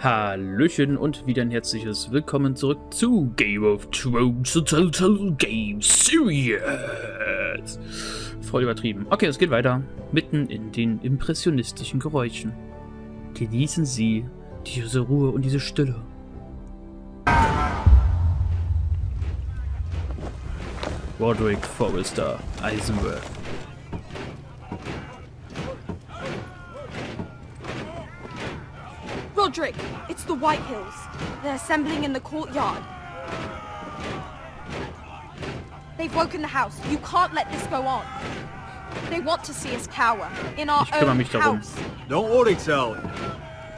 Hallöchen und wieder ein herzliches Willkommen zurück zu Game of Thrones Total Game Series. Voll übertrieben. Okay, es geht weiter. Mitten in den impressionistischen Geräuschen. Genießen Sie diese Ruhe und diese Stille. Roderick Forrester Eisenworth. Roderick, it's the Whitehills. They're assembling in the courtyard. They've woken the house. You can't let this go on. They want to see us cower in our own house. Don't worry, Charlie.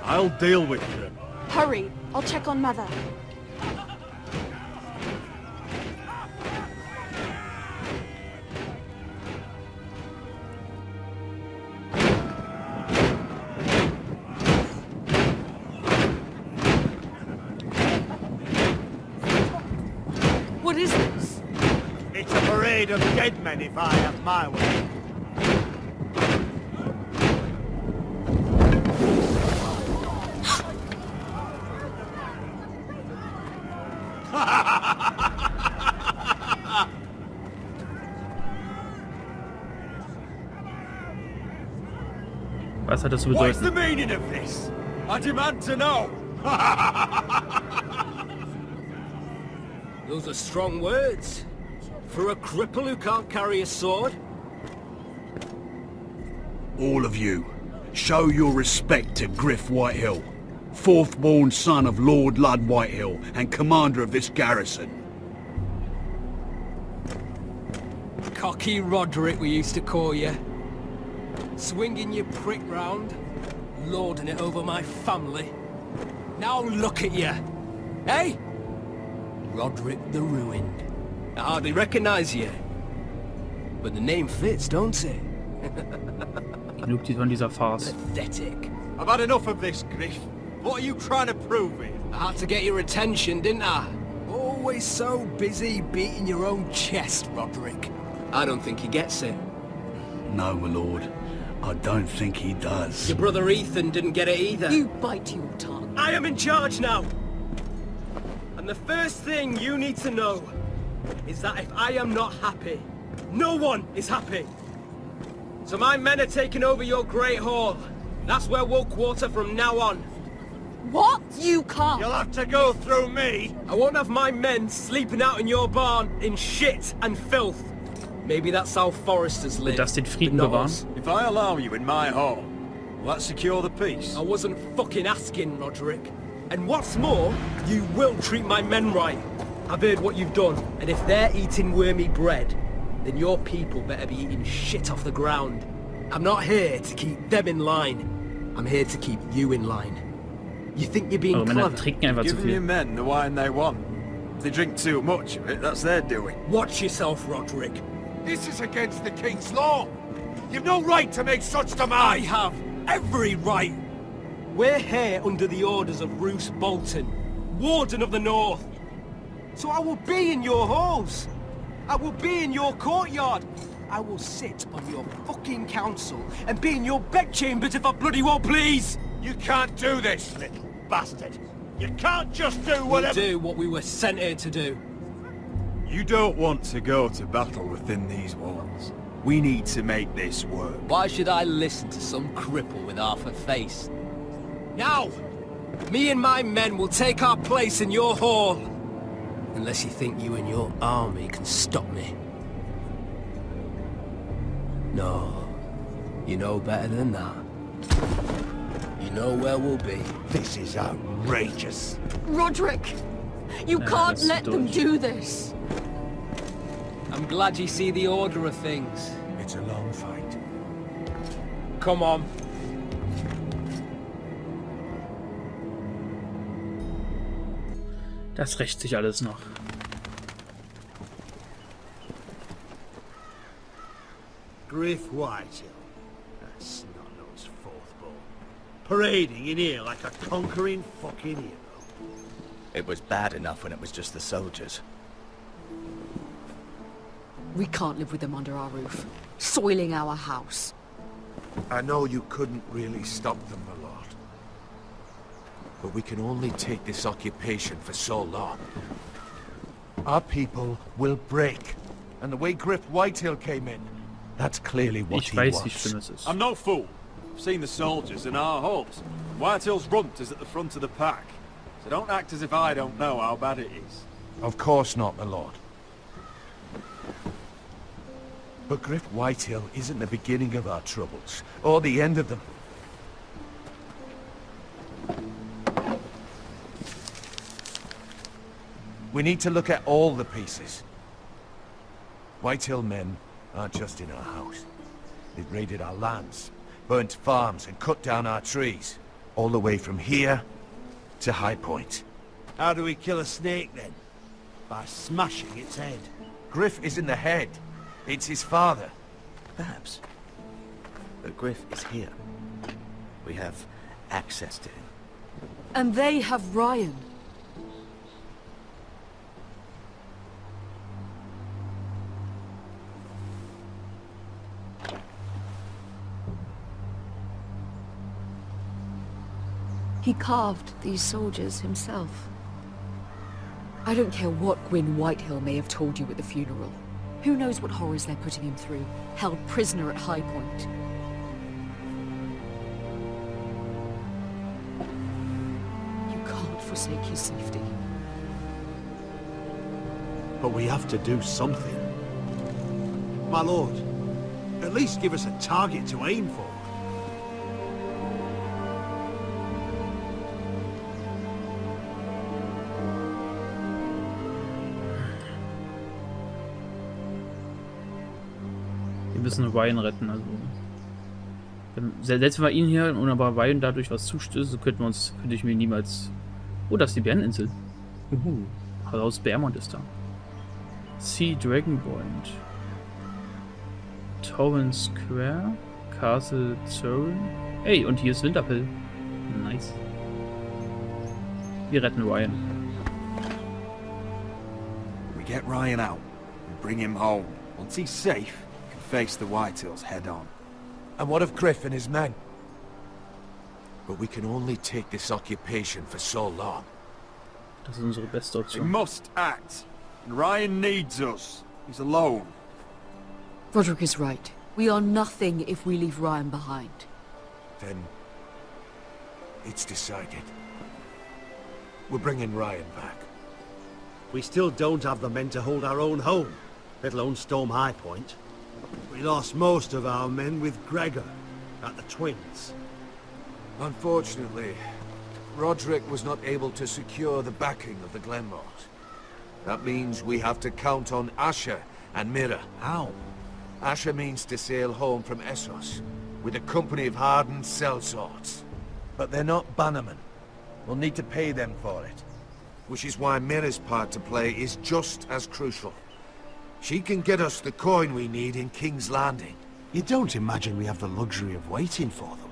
I'll deal with them. Hurry, I'll check on Mother. What is this? It's a parade of dead men if I have my way. Was hat das zu What's the bedeuten? meaning of this? I demand to know. Those are strong words. For a cripple who can't carry a sword? All of you, show your respect to Griff Whitehill, fourth-born son of Lord Withehill and commander of this garrison. Cocky Roderick, we used to call you. Swinging your prick round, lording it over my family. Now look at you. Hey? Roderick the Ruined. I hardly recognise you. But the name fits, don't it? Genug von dieser Farce. Pathetic. I've had enough of this, Griff. What are you trying to prove here? I had to get your attention, didn't I? Always so busy beating your own chest, Roderick. I don't think he gets it. No, my lord. I don't think he does. Your brother Ethan didn't get it either. You bite your tongue. I am in charge now! And the first thing you need to know is that if I am not happy, no one is happy. So my men are taking over your Great Hall. That's where we'll quarter from now on. What? You can't. You'll have to go through me. I won't have my men sleeping out in your barn in shit and filth. Maybe that's how Foresters live. Wird das den Frieden but not bewahren? us. If I allow you in my hall, will that secure the peace? I wasn't fucking asking, Roderick. And what's more, you will treat my men right. I've heard what you've done, and if they're eating wormy bread, then your people better be eating shit off the ground. I'm not here to keep them in line. I'm here to keep you in line. You think you're being Eure Männer clever? trinken einfach zu Giving your viel. men the wine they want. If they drink too much of it, that's their doing. Watch yourself, Roderick. This is against the king's law. You've no right to make such I demands. have every right. We're here under the orders of Roose Bolton, Warden of the North. So I will be in your halls. I will be in your courtyard. I will sit on your fucking council and be in your bedchambers if I bloody well please. You can't do this, little bastard. You can't just do We'll whatever... do what we were sent here to do. You don't want to go to battle within these walls. We need to make this work. Why should I listen to some cripple with half a face? Now, me and my men will take our place in your hall. Unless you think you and your army can stop me. No, you know better than that. You know where we'll be. This is outrageous. Roderick, you can't that's let them Deutsch. do this. I'm glad you see the order of things. It's a long fight. Come on. Das rächt sich alles noch. Griff Whitehill. That's snot-nosed fourth-born. Parading in here like a conquering fucking hero. It was bad enough when it was just the soldiers. We can't live with them under our roof, soiling our house. I know you couldn't really stop them, my lord. But we can only take this occupation for so long. Our people will break. And the way Griff Whitehill came in, that's clearly what he weiß, wie wants. schlimm es ist. I'm no fool. I've seen the soldiers in our halls. Whitehill's runt is at the front of the pack. So don't act as if I don't know how bad it is. Of course not, my lord. But Griff Whitehill isn't the beginning of our troubles, or the end of them. We need to look at all the pieces. Whitehill men aren't just in our house. They've raided our lands, burnt farms and cut down our trees. All the way from here to High Point. How do we kill a snake then? By smashing its head. Griff isn't the head. It's his father. Perhaps. But Griff is here. We have access to him. And they have Ryan. He carved these soldiers himself. I don't care what Gwyn Whitehill may have told you at the funeral. Who knows what horrors they're putting him through, held prisoner at High Point. You can't forsake his safety. But we have to do something. My lord, at least give us a target to aim for. Wir müssen Ryan retten, also. Setzen wir ihn hier und aber Ryan dadurch was zustößt, so könnte ich mir niemals. Oh, das ist die Bäreninsel. Haus Bärmont ist da. Sea Dragon Point. Torrent Square. Castle Zorin. Ey, und hier ist Winterpell. Nice. Wir retten Ryan. We get Ryan out and bring him home. Once he's safe, face the Whitehills head on. And what of Griff and his men? But we can only take this occupation for so long. Das ist unsere beste We Option. must act. And Ryan needs us. He's alone. Roderick is right. We are nothing if we leave Ryan behind. Then it's decided. We're bringing Ryan back. We still don't have the men to hold our own home, let alone storm High Point. We lost most of our men with Gregor at the Twins. Unfortunately, Roderick was not able to secure the backing of the Glenmores. That means we have to count on Asher and Mira. How? Asher means to sail home from Essos with a company of hardened sellswords. But they're not bannermen. We'll need to pay them for it. Which is why Mira's part to play is just as crucial. She can get us the coin we need in King's Landing. You don't imagine we have the luxury of waiting for them?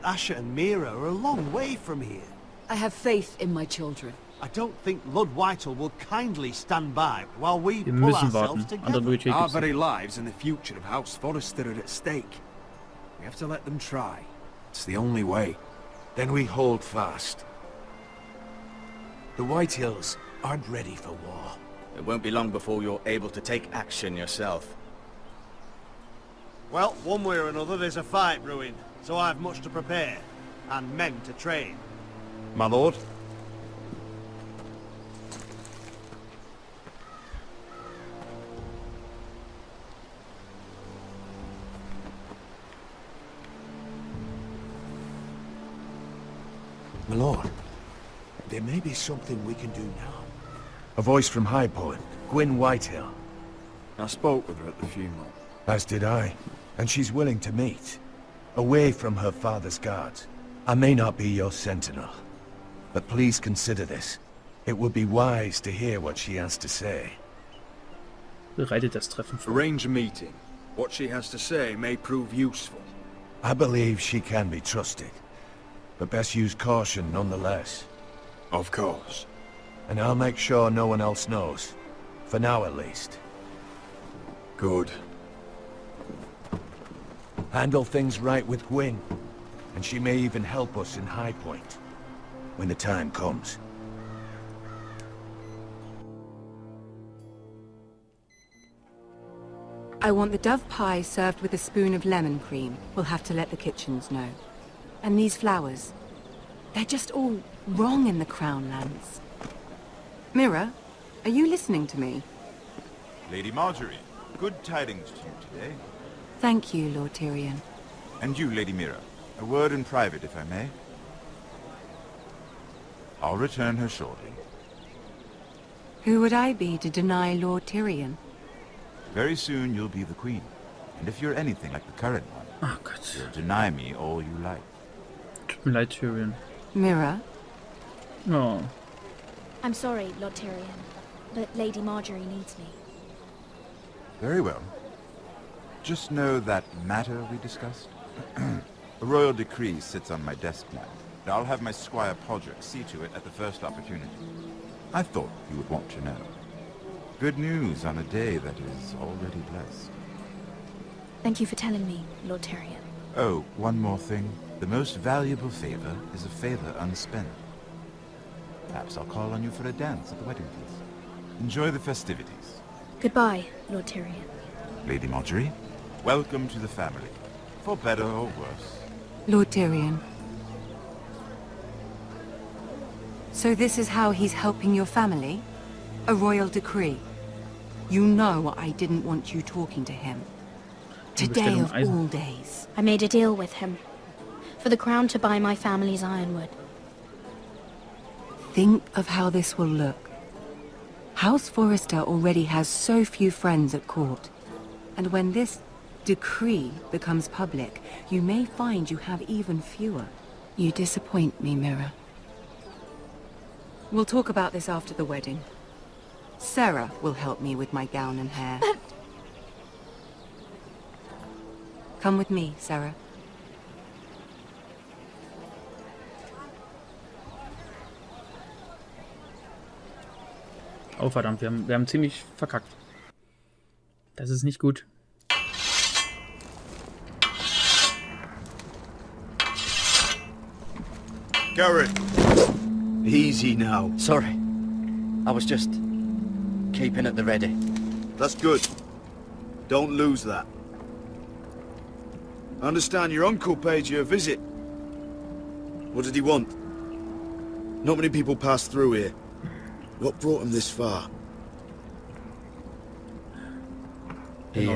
Asher and Mira are a long way from here. I have faith in my children. I don't think Lord Whitehill will kindly stand by while we Wir pull müssen ourselves warten. Andere together. Möglichkeit Our gibt's nicht. very lives and the future of House Forrester are at stake. We have to let them try. It's the only way. Then we hold fast. The Whitehills aren't ready for war. It won't be long before you're able to take action yourself. Well, one way or another there's a fight brewing, so I have much to prepare, and men to train. My lord? My lord, there may be something we can do now. A voice from High Point, Gwyn Whitehill. I spoke with her at the funeral. As did I. And she's willing to meet. Away from her father's guards. I may not be your sentinel. But please consider this. It would be wise to hear what she has to say. Bereitet das Treffen vor. Arrange a meeting. What she has to say may prove useful. I believe she can be trusted. But best use caution nonetheless. Of course. And I'll make sure no one else knows. For now at least. Good. Handle things right with Gwyn. And she may even help us in High Point. when the time comes. I want the dove pie served with a spoon of lemon cream. We'll have to let the kitchens know. And these flowers. They're just all wrong in the Crown lands. Mira, are you listening to me? Lady Marjorie, good tidings to you today. Thank you, Lord Tyrion. And you, Lady Mira. A word in private, if I may. I'll return her shortly. Who would I be to deny Lord Tyrion? Very soon you'll be the queen. And if you're anything like the current one, Oh Gott. you'll deny me all you like. Tut mir leid, Tyrion. Mira? Oh. I'm sorry, Lord Tyrion, but Lady Marjorie needs me. Very well. Just know that matter we discussed? A royal decree sits on my desk now. And I'll have my squire Podrick see to it at the first opportunity. I thought you would want to know. Good news on a day that is already blessed. Thank you for telling me, Lord Tyrion. Oh, one more thing. The most valuable favor is a favor unspent. Perhaps I'll call on you for a dance at the wedding feast. Enjoy the festivities. Goodbye, Lord Tyrion. Lady Marjorie, welcome to the family. For better or worse. Lord Tyrion. So this is how he's helping your family? A royal decree? You know I didn't want you talking to him. Today of all days. I made a deal with him. For the crown to buy my family's ironwood. Think of how this will look. House Forrester already has so few friends at court. And when this decree becomes public, you may find you have even fewer. You disappoint me, Mira. We'll talk about this after the wedding. Sarah will help me with my gown and hair. But... Come with me, Sarah. Oh verdammt, wir haben ziemlich verkackt. Das ist nicht gut. Garrett! Easy now. Sorry. I was just keeping at the ready. That's good. Don't lose that. I understand your uncle paid you a visit. What did he want? Not many people pass through here. What brought him this far? He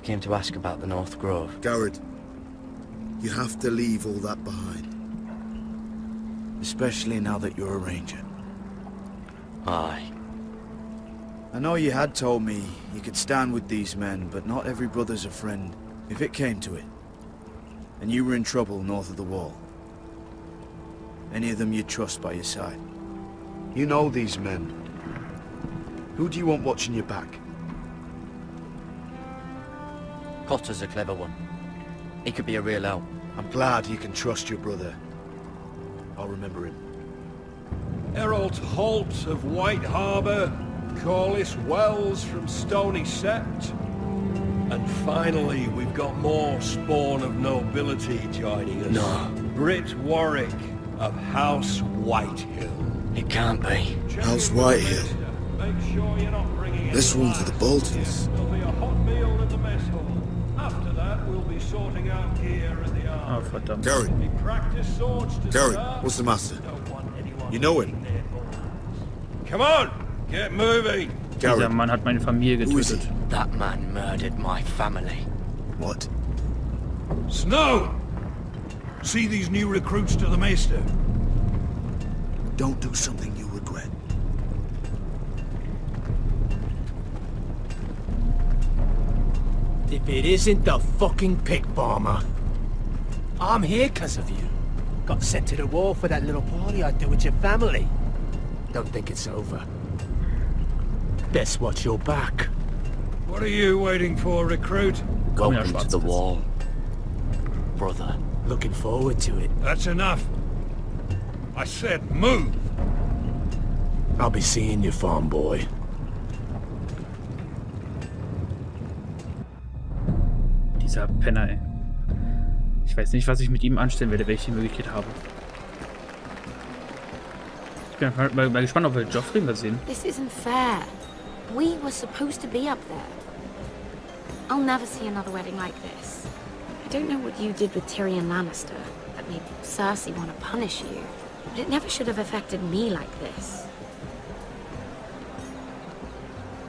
came to ask about the North Grove. Garrett, you have to leave all that behind. Especially now that you're a ranger. Aye. I know you had told me you could stand with these men, but not every brother's a friend, if it came to it. And you were in trouble north of the wall. Any of them you'd trust by your side. You know these men. Who do you want watching your back? Cotter's a clever one. He could be a real help. I'm glad you can trust your brother. I'll remember him. Errol Holt of White Harbour, Corliss Wells from Stony Sept. And finally, we've got more spawn of nobility joining us. No. Britt Warwick of House Whitehill. It can't be. House Whitehill. Make sure you're not bringing This any one for the Boltons. There'll be a hot meal in the mess hall. After that, we'll be sorting out gear at the Oh army. verdammt. Garrett, We practice swords to Garrett, start. what's the matter? Don't want anyone You know him? getting their bones. Come on, get moving. Dieser Garrett, Mann hat meine Familie who is he? getötet. That man murdered my family. What? Snow! See these new recruits to the Maester? Don't do something you regret. If it isn't the fucking pig farmer. I'm here 'cause of you. Got sent to the war for that little party I do with your family. Don't think it's over. Best watch your back. What are you waiting for, recruit? Komm ja, Welcome to Schwarz. the wall, brother. Looking forward to it. That's enough. I said move. I'll be seeing you, farm boy. Dieser Penner, ey. Ich weiß nicht, was ich mit ihm anstellen werde, wenn ich die Möglichkeit habe. bin mal gespannt, ob wir Joffrey mal sehen. This isn't fair. We were supposed to be up there. I'll never see another wedding like this. I don't know what you did with Tyrion Lannister that made Cersei want to punish you, but it never should have affected me like this.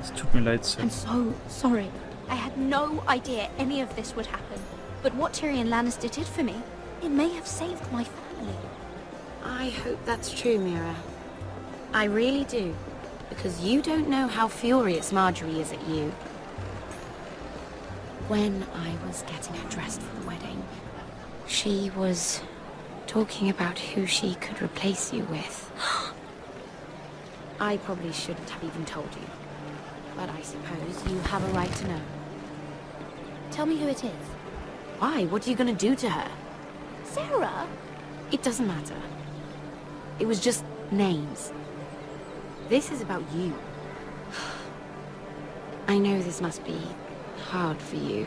Es tut mir leid, Sam. I'm so sorry. I had no idea any of this would happen. But what Tyrion Lannister did for me, it may have saved my family. I hope that's true, Mira. I really do. Because you don't know how furious Marjorie is at you. When I was getting her dressed for the wedding, she was talking about who she could replace you with. I probably shouldn't have even told you. But I suppose you have a right to know. Tell me who it is. Why? What are you gonna do to her? Sarah? It doesn't matter. It was just names. This is about you. I know this must be hard for you.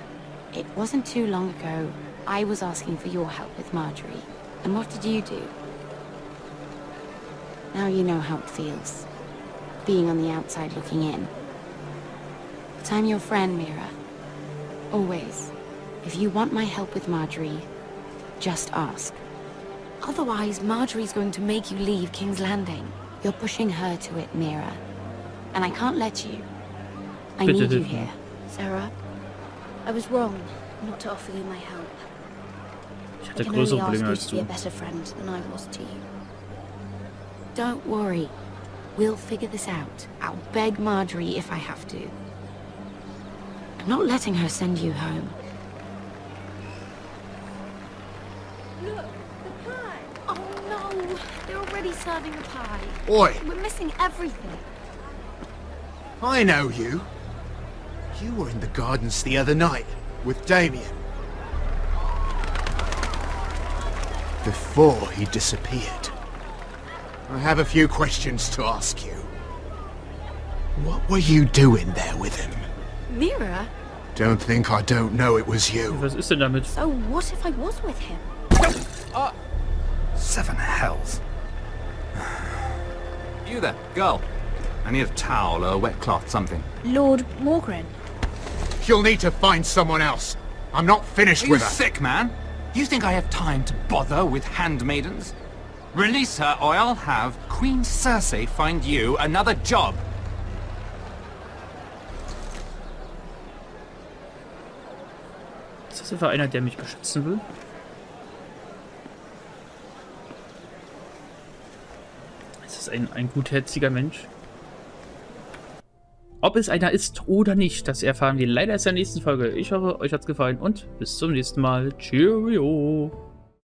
It wasn't too long ago I was asking for your help with Marjorie. And what did you do? Now you know how it feels. Being on the outside looking in. But I'm your friend, Mira. Always. If you want my help with Marjorie, just ask. Otherwise, Marjorie's going to make you leave King's Landing. You're pushing her to it, Mira. And I can't let you. I need you here. Sarah, I was wrong not to offer you my help. Ich I hatte can only größere ask Probleme you als to be a du. better friend than I was to you. Don't worry. We'll figure this out. I'll beg Marjorie if I have to. I'm not letting her send you home. Look, the pie! Oh no! They're already serving the pie. Oi! We're missing everything. I know you. You were in the gardens the other night with Damien. Before he disappeared. I have a few questions to ask you. What were you doing there with him? Mira? Don't think I don't know it was you. Was ist denn damit? So what if I was with him? Seven hells. You there, girl. I need a towel or a wet cloth, something. Lord Morgren. You'll need to find someone else. I'm not finished Are you with her. sick, man? You think I have time to bother with handmaidens? Release her or I'll have Queen Cersei find you another job. Ist das einfach einer, der mich beschützen will? Ist das ein gutherziger Mensch? Ob es einer ist oder nicht, das erfahren wir leider erst in der nächsten Folge. Ich hoffe, euch hat's gefallen und bis zum nächsten Mal. Cheerio!